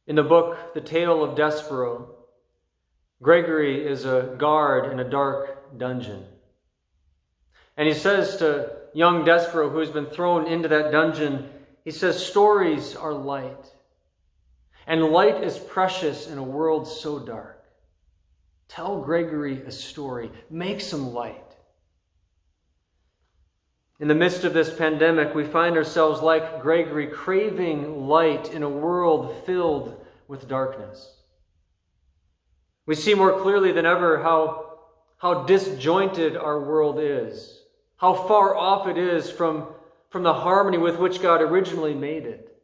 In the book, The Tale of Despero, Gregory is a guard in a dark dungeon. And he says to young Despero, who's been thrown into that dungeon, he says, "Stories are light, and light is precious in a world so dark. Tell Gregory a story. Make some light." In the midst of this pandemic, we find ourselves like Gregory, craving light in a world filled with darkness. We see more clearly than ever how disjointed our world is, how far off it is from the harmony with which God originally made it.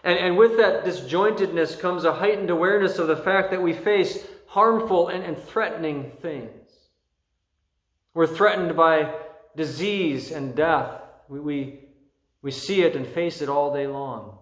And with that disjointedness comes a heightened awareness of the fact that we face harmful and threatening things. We're threatened by disease and death. We see it and face it all day long.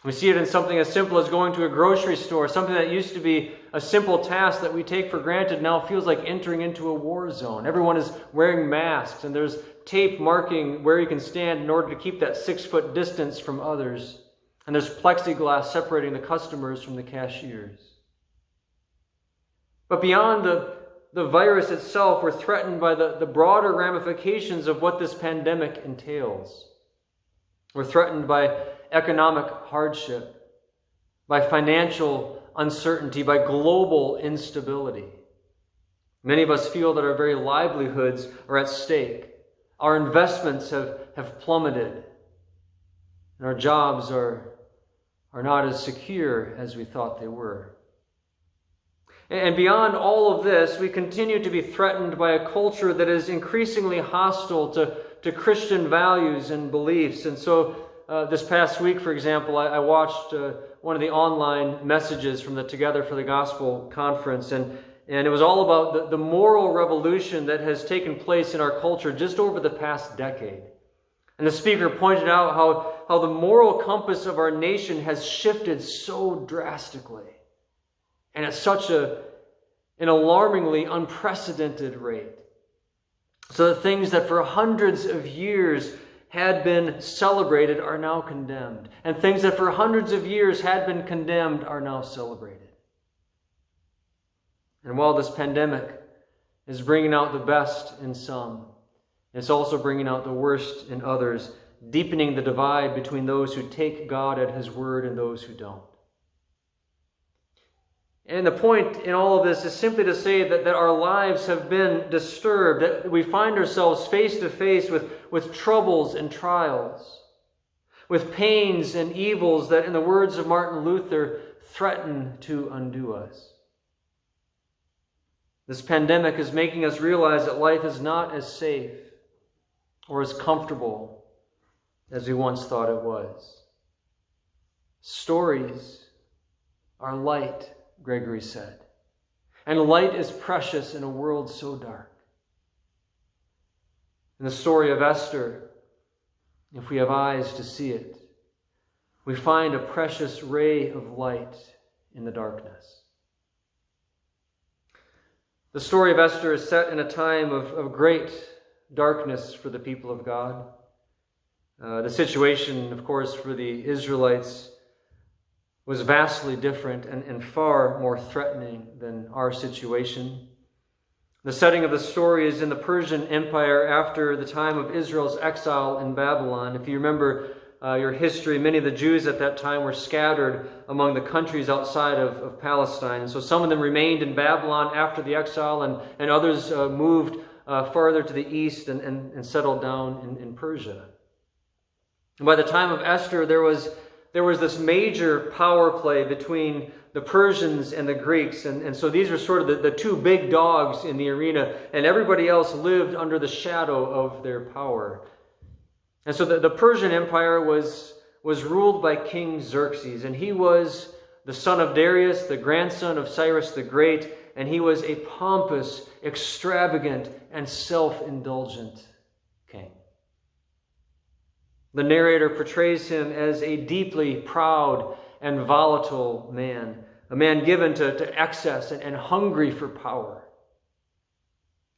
We see it in something as simple as going to a grocery store. Something that used to be a simple task that we take for granted now feels like entering into a war zone. Everyone is wearing masks, and there's tape marking where you can stand in order to keep that 6-foot distance from others. And there's plexiglass separating the customers from the cashiers. But beyond the virus itself, we're threatened by the broader ramifications of what this pandemic entails. We're threatened by economic hardship, by financial uncertainty, by global instability. Many of us feel that our very livelihoods are at stake. Our investments have plummeted, and our jobs are not as secure as we thought they were. And beyond all of this, we continue to be threatened by a culture that is increasingly hostile to Christian values and beliefs. And so this past week, for example, I watched one of the online messages from the Together for the Gospel conference, and it was all about the moral revolution that has taken place in our culture just over the past decade. And the speaker pointed out how the moral compass of our nation has shifted so drastically, and at such an alarmingly unprecedented rate. So that things that for hundreds of years had been celebrated are now condemned. And things that for hundreds of years had been condemned are now celebrated. And while this pandemic is bringing out the best in some, it's also bringing out the worst in others, deepening the divide between those who take God at His word and those who don't. And the point in all of this is simply to say that our lives have been disturbed, that we find ourselves face to face with troubles and trials, with pains and evils that, in the words of Martin Luther, threaten to undo us. This pandemic is making us realize that life is not as safe or as comfortable as we once thought it was. Stories are light, Gregory said, and light is precious in a world so dark. In the story of Esther, if we have eyes to see it, we find a precious ray of light in the darkness. The story of Esther is set in a time of great darkness for the people of God. The situation, of course, for the Israelites was vastly different and far more threatening than our situation. The setting of the story is in the Persian Empire after the time of Israel's exile in Babylon. If you remember your history, many of the Jews at that time were scattered among the countries outside of Palestine. And so some of them remained in Babylon after the exile, and others moved farther to the east and settled down in Persia. And by the time of Esther, there was this major power play between the Persians and the Greeks. And so these were sort of the two big dogs in the arena, and everybody else lived under the shadow of their power. And so the Persian Empire was ruled by King Xerxes, and he was the son of Darius, the grandson of Cyrus the Great, and he was a pompous, extravagant, and self-indulgent king. The narrator portrays him as a deeply proud and volatile man, a man given to excess and hungry for power.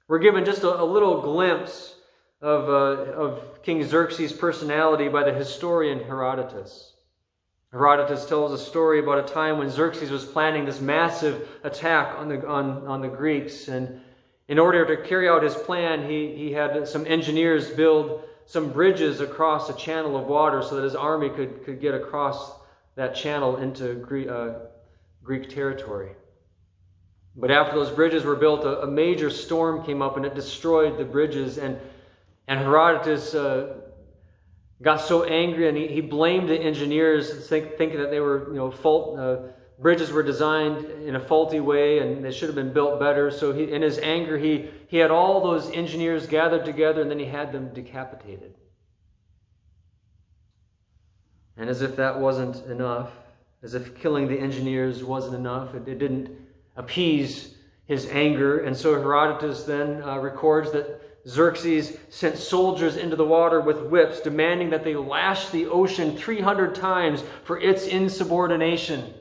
We're given just a little glimpse of King Xerxes' personality by the historian Herodotus. Herodotus tells a story about a time when Xerxes was planning this massive attack on the Greeks, and in order to carry out his plan, he had some engineers build some bridges across a channel of water so that his army could get across that channel into Greek territory. But after those bridges were built, a major storm came up and it destroyed the bridges, and Herodotus got so angry, and he blamed the engineers, thinking that they were, bridges were designed in a faulty way and they should have been built better. So in his anger, he had all those engineers gathered together, and then he had them decapitated. And as if that wasn't enough, as if killing the engineers wasn't enough, it didn't appease his anger. And so Herodotus then records that Xerxes sent soldiers into the water with whips, demanding that they lash the ocean 300 times for its insubordination.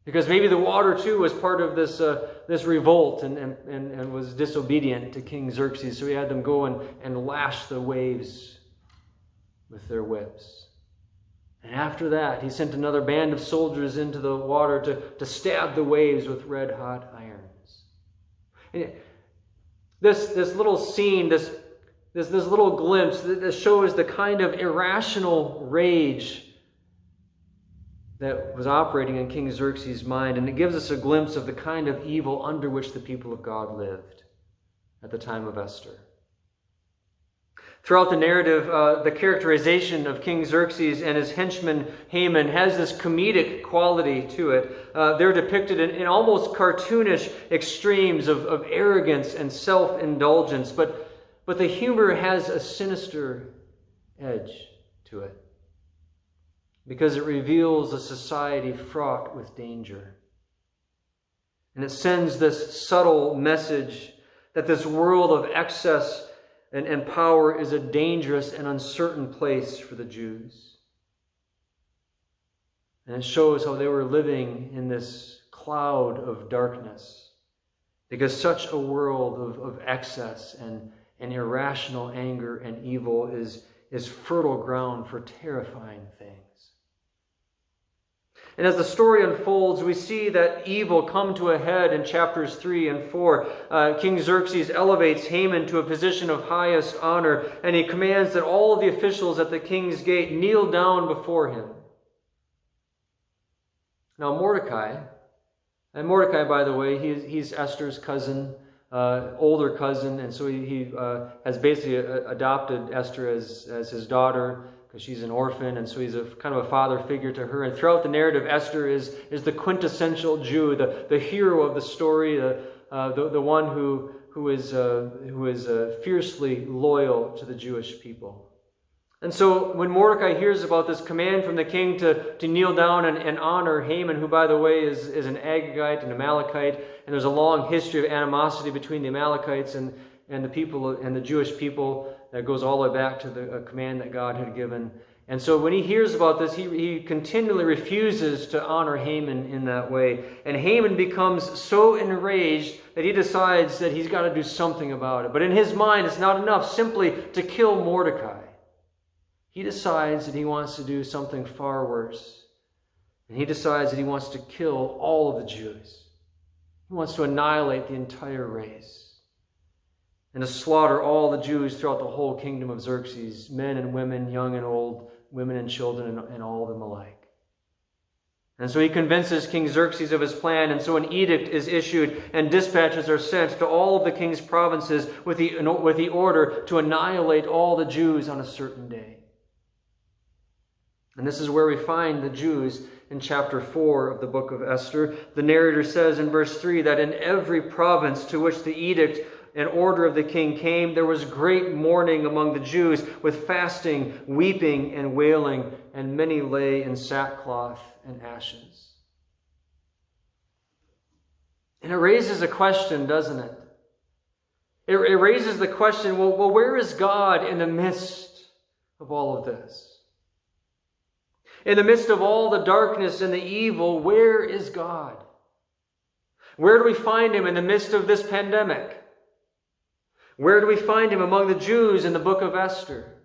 Because maybe the water too was part of this revolt and was disobedient to King Xerxes. So he had them go and lash the waves with their whips. And after that, he sent another band of soldiers into the water to stab the waves with red-hot irons. And this little scene, this little glimpse, this shows the kind of irrational rage that was operating in King Xerxes' mind, and it gives us a glimpse of the kind of evil under which the people of God lived at the time of Esther. Throughout the narrative, the characterization of King Xerxes and his henchman Haman has this comedic quality to it. They're depicted in almost cartoonish extremes of arrogance and self-indulgence, but the humor has a sinister edge to it, because it reveals a society fraught with danger. And it sends this subtle message that this world of excess and power is a dangerous and uncertain place for the Jews. And it shows how they were living in this cloud of darkness, because such a world of excess and irrational anger and evil is fertile ground for terrifying things. And as the story unfolds, we see that evil come to a head in chapters 3 and 4. King Xerxes elevates Haman to a position of highest honor, and he commands that all of the officials at the king's gate kneel down before him. Now Mordecai, by the way, he's Esther's cousin, older cousin, and so he has basically adopted Esther as his daughter, because she's an orphan, and so he's a kind of a father figure to her. And throughout the narrative, Esther is the quintessential Jew, the hero of the story, the one who is fiercely loyal to the Jewish people. And so when Mordecai hears about this command from the king to kneel down and honor Haman, who, by the way, is an Agagite, an Amalekite, and there's a long history of animosity between the Amalekites and the people and the Jewish people that goes all the way back to the command that God had given. And so when he hears about this, he continually refuses to honor Haman in that way. And Haman becomes so enraged that he decides that he's got to do something about it. But in his mind, it's not enough simply to kill Mordecai. He decides that he wants to do something far worse. And he decides that he wants to kill all of the Jews. He wants to annihilate the entire race, and to slaughter all the Jews throughout the whole kingdom of Xerxes, men and women, young and old, women and children, and all of them alike. And so he convinces King Xerxes of his plan, and so an edict is issued, and dispatches are sent to all of the king's provinces with the order to annihilate all the Jews on a certain day. And this is where we find the Jews in chapter 4 of the book of Esther. The narrator says in verse 3 that in every province to which the edict and order of the king came, there was great mourning among the Jews, with fasting, weeping, and wailing, and many lay in sackcloth and ashes. And it raises a question, doesn't it? It raises the question, well, where is God in the midst of all of this? In the midst of all the darkness and the evil, where is God? Where do we find him in the midst of this pandemic? Where do we find him among the Jews in the book of Esther?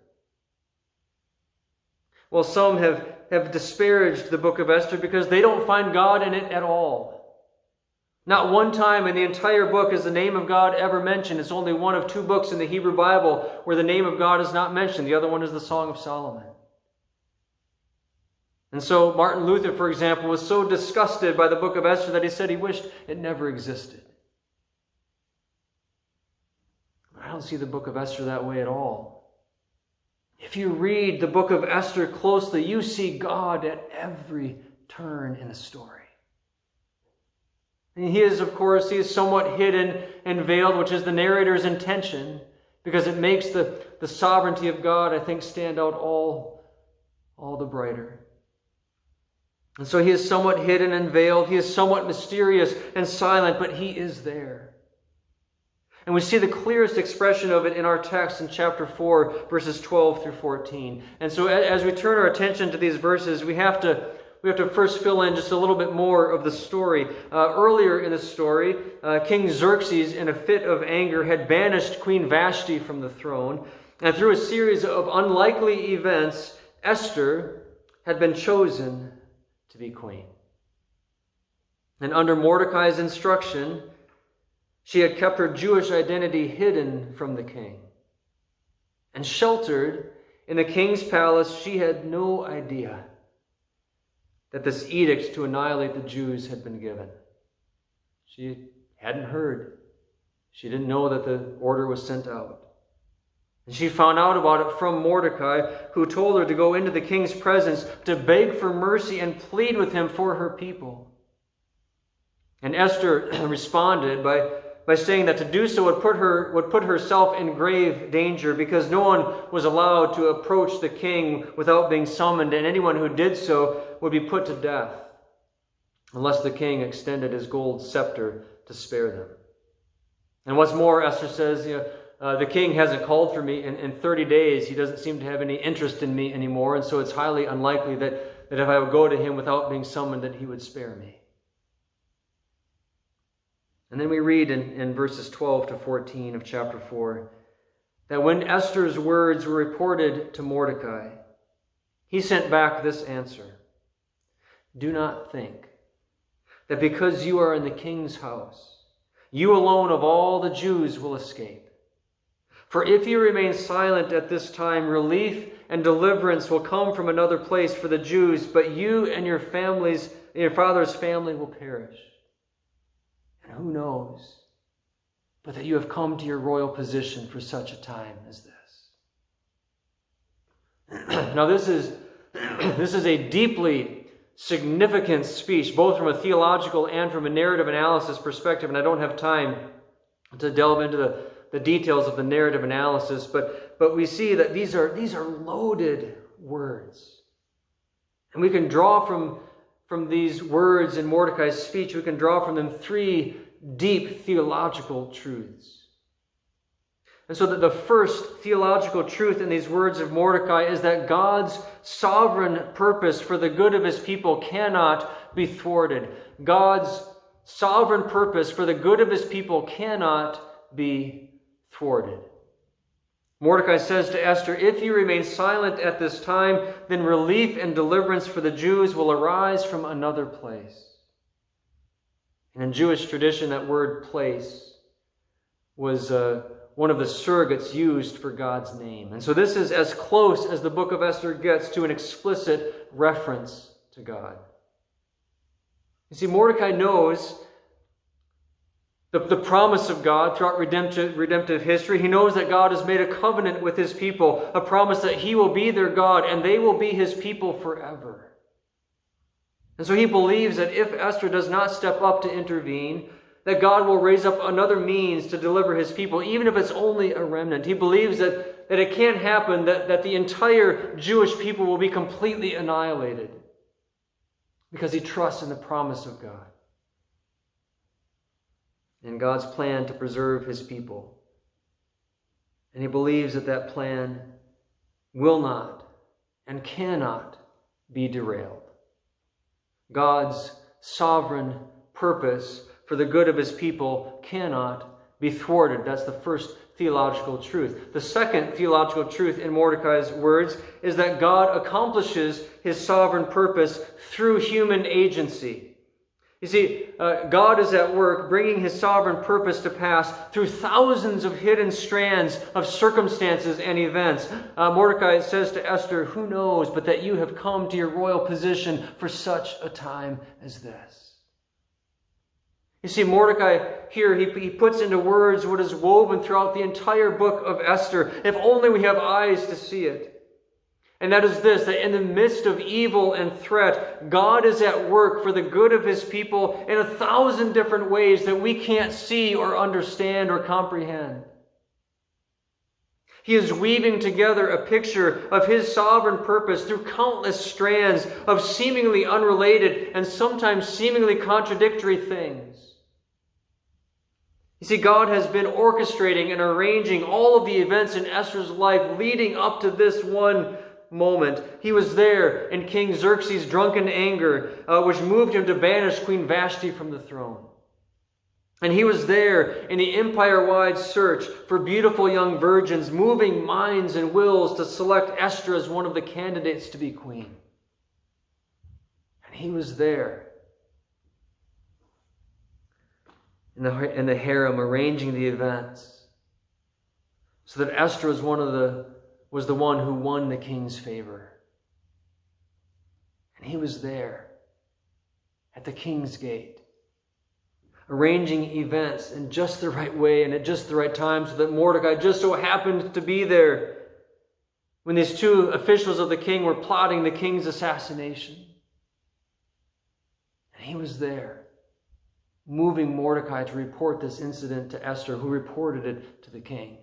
Well, some have have disparaged the book of Esther because they don't find God in it at all. Not one time in the entire book is the name of God ever mentioned. It's only one of two books in the Hebrew Bible where the name of God is not mentioned. The other one is the Song of Solomon. And so Martin Luther, for example, was so disgusted by the book of Esther that he said he wished it never existed. I don't see the book of Esther that way at all. If you read the book of Esther closely, you see God at every turn in the story. And he is somewhat hidden and veiled, which is the narrator's intention, because it makes the sovereignty of God, I think, stand out all the brighter. And so he is somewhat hidden and veiled. He is somewhat mysterious and silent, but he is there. And we see the clearest expression of it in our text in chapter 4, verses 12 through 14. And so as we turn our attention to these verses, we have to first fill in just a little bit more of the story. Earlier in the story, King Xerxes, in a fit of anger, had banished Queen Vashti from the throne. And through a series of unlikely events, Esther had been chosen to be queen. And under Mordecai's instruction, she had kept her Jewish identity hidden from the king. And sheltered in the king's palace, she had no idea that this edict to annihilate the Jews had been given. She hadn't heard. She didn't know that the order was sent out. And she found out about it from Mordecai, who told her to go into the king's presence to beg for mercy and plead with him for her people. And Esther responded by saying that to do so would put herself in grave danger, because no one was allowed to approach the king without being summoned, and anyone who did so would be put to death unless the king extended his gold scepter to spare them. And what's more, Esther says, the king hasn't called for me in 30 days. He doesn't seem to have any interest in me anymore, and so it's highly unlikely that if I would go to him without being summoned, that he would spare me. And then we read in verses 12 to 14 of chapter 4 that when Esther's words were reported to Mordecai, he sent back this answer: "Do not think that because you are in the king's house, you alone of all the Jews will escape. For if you remain silent at this time, relief and deliverance will come from another place for the Jews, but you and your father's family will perish. And who knows but that you have come to your royal position for such a time as this." Now this is a deeply significant speech, both from a theological and from a narrative analysis perspective, and I don't have time to delve into the details of the narrative analysis, but we see that these are loaded words. And we can draw from these words in Mordecai's speech, we can draw from them three deep theological truths. And so that the first theological truth in these words of Mordecai is that God's sovereign purpose for the good of his people cannot be thwarted. God's sovereign purpose for the good of his people cannot be thwarted. Mordecai says to Esther, "If you remain silent at this time, then relief and deliverance for the Jews will arise from another place." And in Jewish tradition, that word place was one of the surrogates used for God's name. And so this is as close as the book of Esther gets to an explicit reference to God. You see, Mordecai knows the promise of God throughout redemptive history. He knows that God has made a covenant with his people, a promise that he will be their God and they will be his people forever. And so he believes that if Esther does not step up to intervene, that God will raise up another means to deliver his people, even if it's only a remnant. He believes that it can't happen, that the entire Jewish people will be completely annihilated, because he trusts in the promise of God and God's plan to preserve his people. And he believes that plan will not and cannot be derailed. God's sovereign purpose for the good of his people cannot be thwarted. That's the first theological truth. The second theological truth in Mordecai's words is that God accomplishes his sovereign purpose through human agency. You see, God is at work bringing his sovereign purpose to pass through thousands of hidden strands of circumstances and events. Mordecai says to Esther, "Who knows but that you have come to your royal position for such a time as this?" You see, Mordecai here, he puts into words what is woven throughout the entire book of Esther, if only we have eyes to see it. And that is this, that in the midst of evil and threat, God is at work for the good of his people in 1,000 different ways that we can't see or understand or comprehend. He is weaving together a picture of his sovereign purpose through countless strands of seemingly unrelated and sometimes seemingly contradictory things. You see, God has been orchestrating and arranging all of the events in Esther's life leading up to this one moment. He was there in King Xerxes' drunken anger, which moved him to banish Queen Vashti from the throne. And he was there in the empire-wide search for beautiful young virgins, moving minds and wills to select Esther as one of the candidates to be queen. And he was there in the harem arranging the events so that Esther was the one who won the king's favor. And he was there at the king's gate, arranging events in just the right way and at just the right time so that Mordecai just so happened to be there when these two officials of the king were plotting the king's assassination. And he was there, moving Mordecai to report this incident to Esther, who reported it to the king.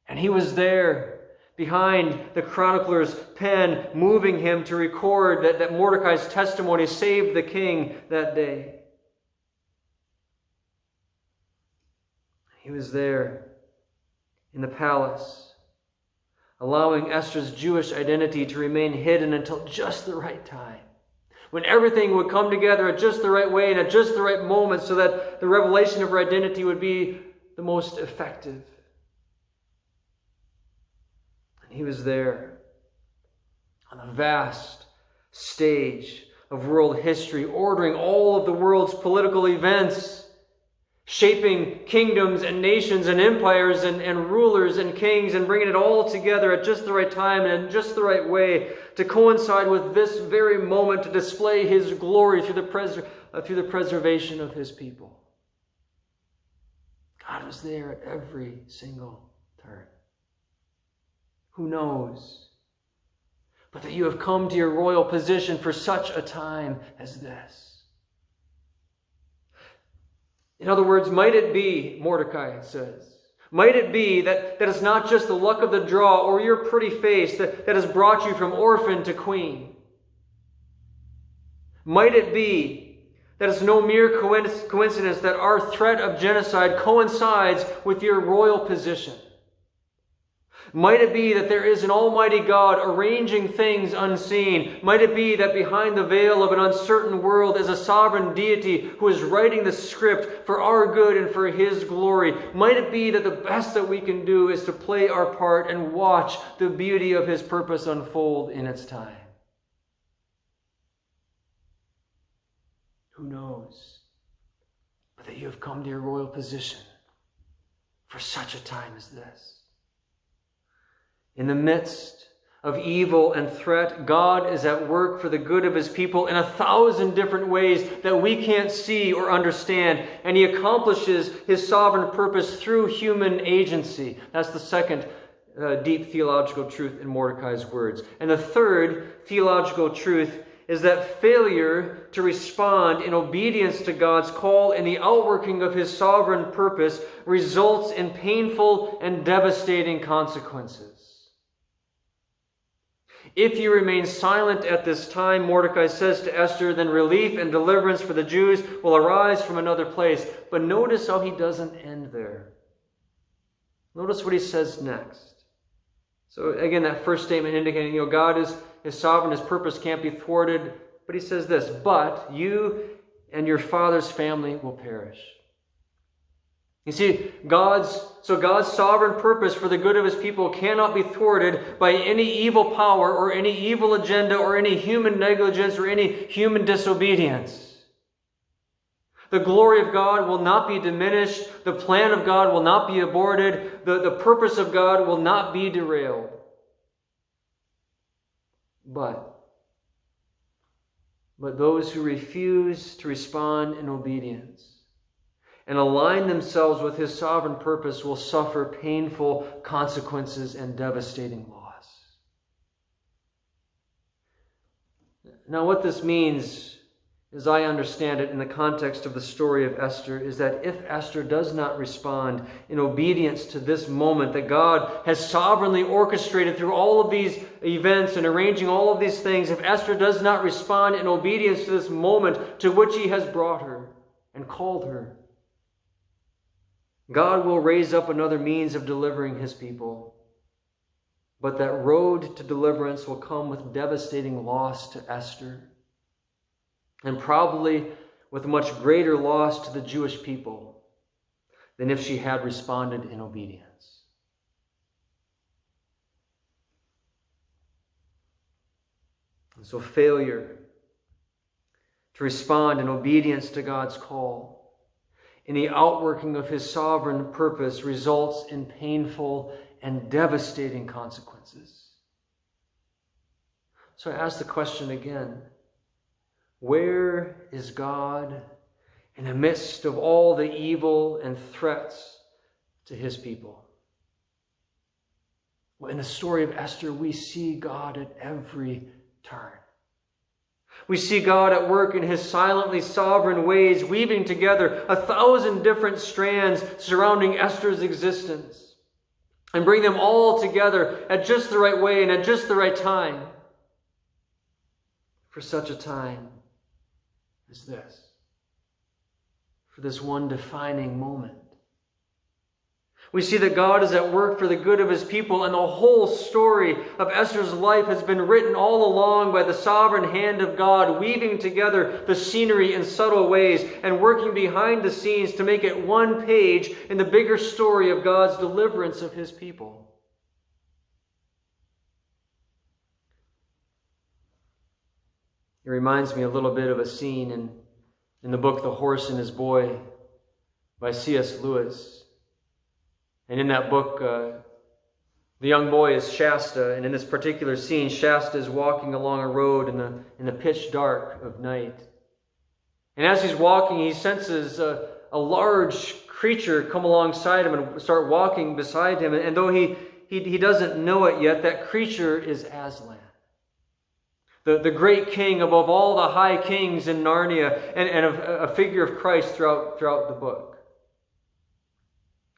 And he was there behind the chronicler's pen, moving him to record that Mordecai's testimony saved the king that day. He was there in the palace, allowing Esther's Jewish identity to remain hidden until just the right time, when everything would come together at just the right way and at just the right moment so that the revelation of her identity would be the most effective. He was there on a vast stage of world history, ordering all of the world's political events, shaping kingdoms and nations and empires and rulers and kings, and bringing it all together at just the right time and in just the right way to coincide with this very moment to display his glory through the preservation of his people. God was there at every single turn. Who knows but that you have come to your royal position for such a time as this? In other words, might it be, Mordecai says, might it be that it's not just the luck of the draw or your pretty face that has brought you from orphan to queen? Might it be that it's no mere coincidence that our threat of genocide coincides with your royal position? Might it be that there is an almighty God arranging things unseen? Might it be that behind the veil of an uncertain world is a sovereign deity who is writing the script for our good and for his glory? Might it be that the best that we can do is to play our part and watch the beauty of his purpose unfold in its time? Who knows but that you have come to your royal position for such a time as this? In the midst of evil and threat, God is at work for the good of his people in 1,000 different ways that we can't see or understand. And he accomplishes his sovereign purpose through human agency. That's the second deep theological truth in Mordecai's words. And the third theological truth is that failure to respond in obedience to God's call and the outworking of his sovereign purpose results in painful and devastating consequences. If you remain silent at this time, Mordecai says to Esther, then relief and deliverance for the Jews will arise from another place. But notice how he doesn't end there. Notice what he says next. So again, that first statement indicating, God is sovereign, his purpose can't be thwarted. But he says this, but you and your father's family will perish. You see, God's sovereign purpose for the good of his people cannot be thwarted by any evil power or any evil agenda or any human negligence or any human disobedience. The glory of God will not be diminished. The plan of God will not be aborted. The purpose of God will not be derailed. But those who refuse to respond in obedience and align themselves with his sovereign purpose will suffer painful consequences and devastating loss. Now, what this means, as I understand it in the context of the story of Esther, is that if Esther does not respond in obedience to this moment that God has sovereignly orchestrated through all of these events and arranging all of these things, if Esther does not respond in obedience to this moment to which he has brought her and called her, God will raise up another means of delivering his people. But that road to deliverance will come with devastating loss to Esther, and probably with much greater loss to the Jewish people than if she had responded in obedience. And so failure to respond in obedience to God's call in the outworking of his sovereign purpose results in painful and devastating consequences. So I ask the question again, where is God in the midst of all the evil and threats to his people? Well, in the story of Esther, we see God at every turn. We see God at work in his silently sovereign ways, weaving together 1,000 different strands surrounding Esther's existence, and bring them all together at just the right way and at just the right time for such a time as this, for this one defining moment. We see that God is at work for the good of his people, and the whole story of Esther's life has been written all along by the sovereign hand of God, weaving together the scenery in subtle ways and working behind the scenes to make it one page in the bigger story of God's deliverance of his people. It reminds me a little bit of a scene in the book The Horse and His Boy by C.S. Lewis. And in that book, the young boy is Shasta, and in this particular scene, Shasta is walking along a road in the pitch dark of night. And as he's walking, he senses a large creature come alongside him and start walking beside him. And though he doesn't know it yet, that creature is Aslan, the great king above all the high kings in Narnia, and a figure of Christ throughout the book.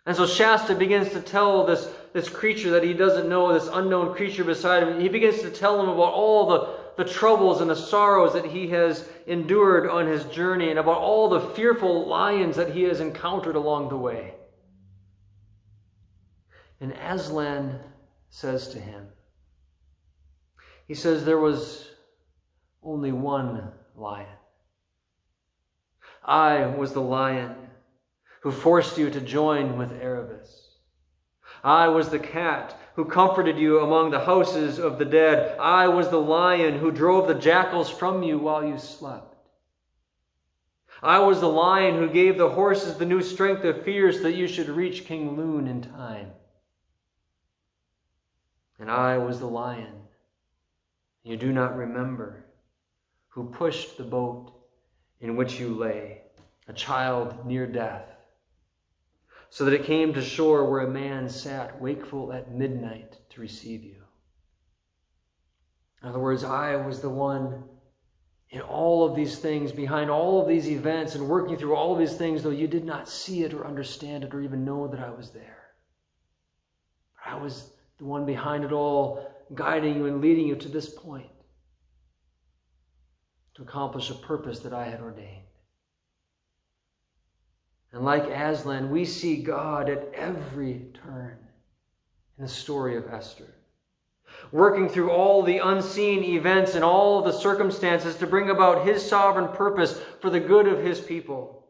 And so Shasta begins to tell this creature that he doesn't know, this unknown creature beside him, he begins to tell him about all the troubles and the sorrows that he has endured on his journey, and about all the fearful lions that he has encountered along the way. And Aslan says to him, he says, there was only one lion. I was the lion who forced you to join with Erebus. I was the cat who comforted you among the houses of the dead. I was the lion who drove the jackals from you while you slept. I was the lion who gave the horses the new strength of fear so that you should reach King Loon in time. And I was the lion you do not remember, who pushed the boat in which you lay, a child near death, so that it came to shore where a man sat wakeful at midnight to receive you. In other words, I was the one in all of these things, behind all of these events, and working through all of these things, though you did not see it or understand it or even know that I was there. But I was the one behind it all, guiding you and leading you to this point, to accomplish a purpose that I had ordained. And like Aslan, we see God at every turn in the story of Esther, working through all the unseen events and all the circumstances to bring about his sovereign purpose for the good of his people.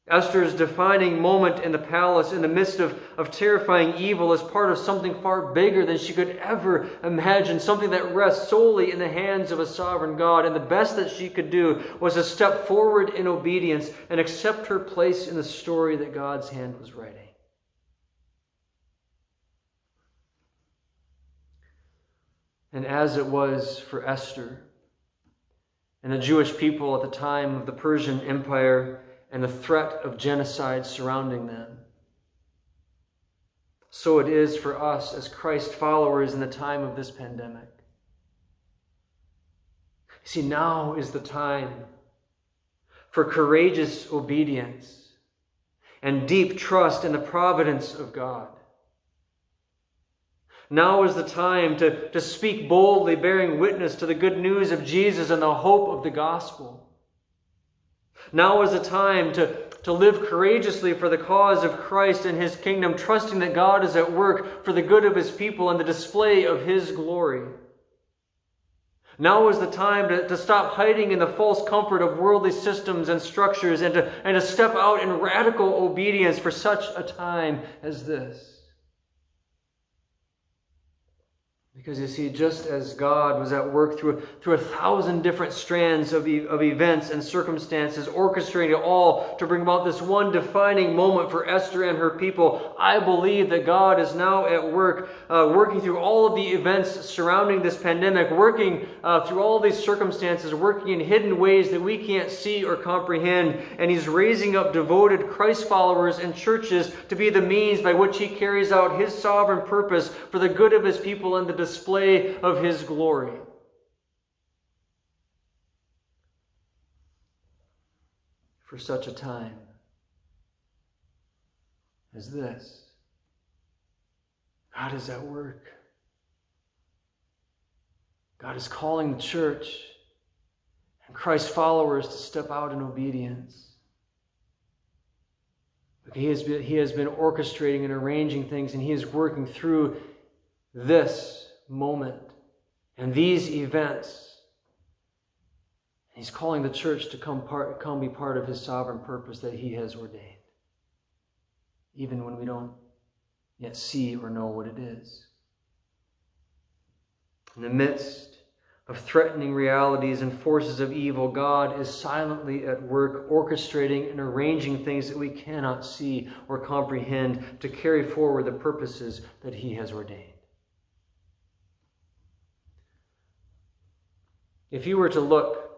Esther's defining moment in the palace in the midst of terrifying evil is part of something far bigger than she could ever imagine, something that rests solely in the hands of a sovereign God. And the best that she could do was to step forward in obedience and accept her place in the story that God's hand was writing. And as it was for Esther and the Jewish people at the time of the Persian Empire and the threat of genocide surrounding them, so it is for us as Christ followers in the time of this pandemic. You see, now is the time for courageous obedience and deep trust in the providence of God. Now is the time to speak boldly, bearing witness to the good news of Jesus and the hope of the gospel. Now is the time to live courageously for the cause of Christ and His kingdom, trusting that God is at work for the good of His people and the display of His glory. Now is the time to stop hiding in the false comfort of worldly systems and structures and to step out in radical obedience for such a time as this. Because you see, just as God was at work through 1,000 different strands of events and circumstances, orchestrating it all to bring about this one defining moment for Esther and her people, I believe that God is now at work, working through all of the events surrounding this pandemic, working through all these circumstances, working in hidden ways that we can't see or comprehend. And He's raising up devoted Christ followers and churches to be the means by which He carries out His sovereign purpose for the good of His people and the display of His glory. For such a time as this, God is at work. God is calling the church and Christ's followers to step out in obedience. He has been orchestrating and arranging things, and He is working through this moment and these events. He's calling the church to come be part of His sovereign purpose that He has ordained, even when we don't yet see or know what it is. In the midst of threatening realities and forces of evil, God is silently at work, orchestrating and arranging things that we cannot see or comprehend to carry forward the purposes that He has ordained. If you were to look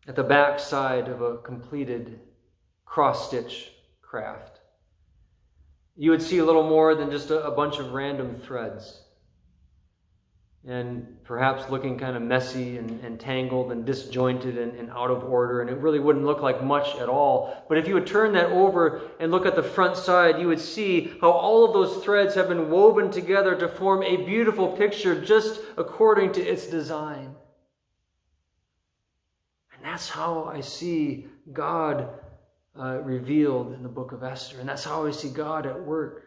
at the back side of a completed cross-stitch craft, you would see a little more than just a bunch of random threads, and perhaps looking kind of messy and tangled and disjointed and out of order, and it really wouldn't look like much at all. But if you would turn that over and look at the front side, you would see how all of those threads have been woven together to form a beautiful picture just according to its design. And that's how I see God revealed in the book of Esther. And that's how I see God at work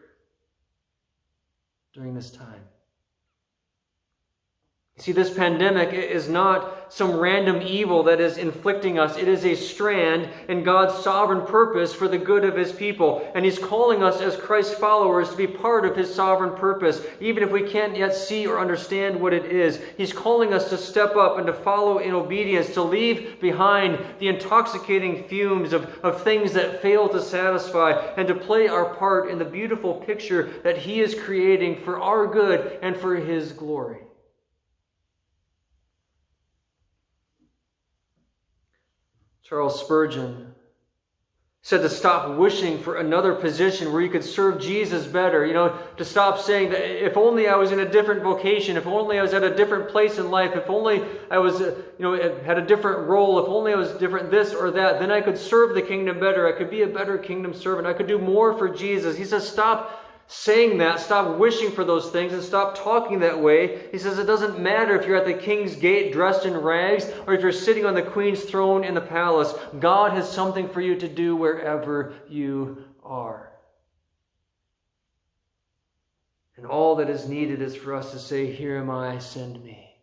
during this time. You see, this pandemic is not some random evil that is inflicting us. It is a strand in God's sovereign purpose for the good of His people. And He's calling us as Christ followers to be part of His sovereign purpose, even if we can't yet see or understand what it is. He's calling us to step up and to follow in obedience, to leave behind the intoxicating fumes of things that fail to satisfy, and to play our part in the beautiful picture that He is creating for our good and for His glory. Charles Spurgeon said to stop wishing for another position where you could serve Jesus better. To stop saying that if only I was in a different vocation, if only I was at a different place in life, if only I was, had a different role, if only I was different this or that, then I could serve the kingdom better. I could be a better kingdom servant. I could do more for Jesus. He says, stop saying that, stop wishing for those things, and stop talking that way. He says it doesn't matter if you're at the king's gate dressed in rags or if you're sitting on the queen's throne in the palace. God has something for you to do wherever you are. And all that is needed is for us to say, "Here am I, send me."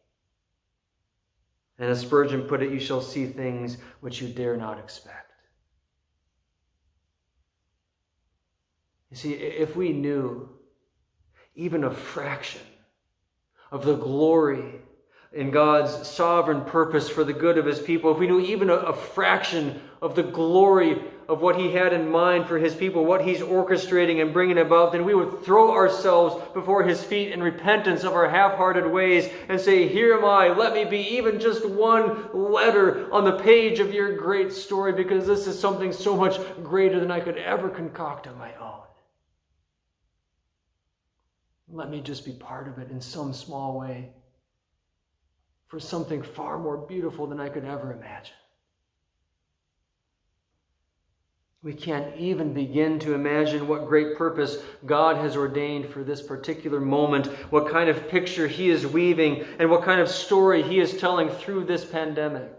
And as Spurgeon put it, you shall see things which you dare not expect. You see, if we knew even a fraction of the glory in God's sovereign purpose for the good of his people, if we knew even a fraction of the glory of what he had in mind for his people, what he's orchestrating and bringing about, then we would throw ourselves before his feet in repentance of our half-hearted ways and say, here am I, let me be even just one letter on the page of your great story, because this is something so much greater than I could ever concoct on my own. Let me just be part of it in some small way for something far more beautiful than I could ever imagine. We can't even begin to imagine what great purpose God has ordained for this particular moment, what kind of picture he is weaving, and what kind of story he is telling through this pandemic.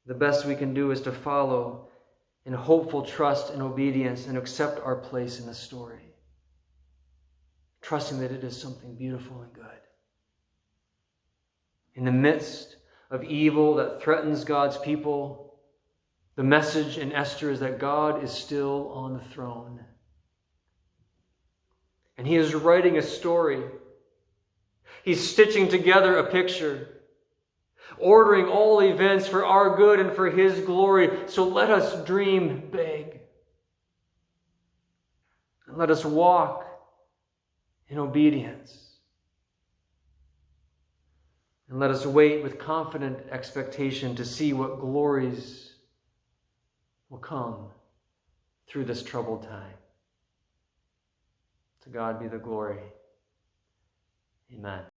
The best we can do is to follow in hopeful trust and obedience and accept our place in the story, trusting that it is something beautiful and good. In the midst of evil that threatens God's people, the message in Esther is that God is still on the throne. And he is writing a story. He's stitching together a picture, ordering all events for our good and for his glory. So let us dream big. And let us walk in obedience. And let us wait with confident expectation to see what glories will come through this troubled time. To God be the glory. Amen.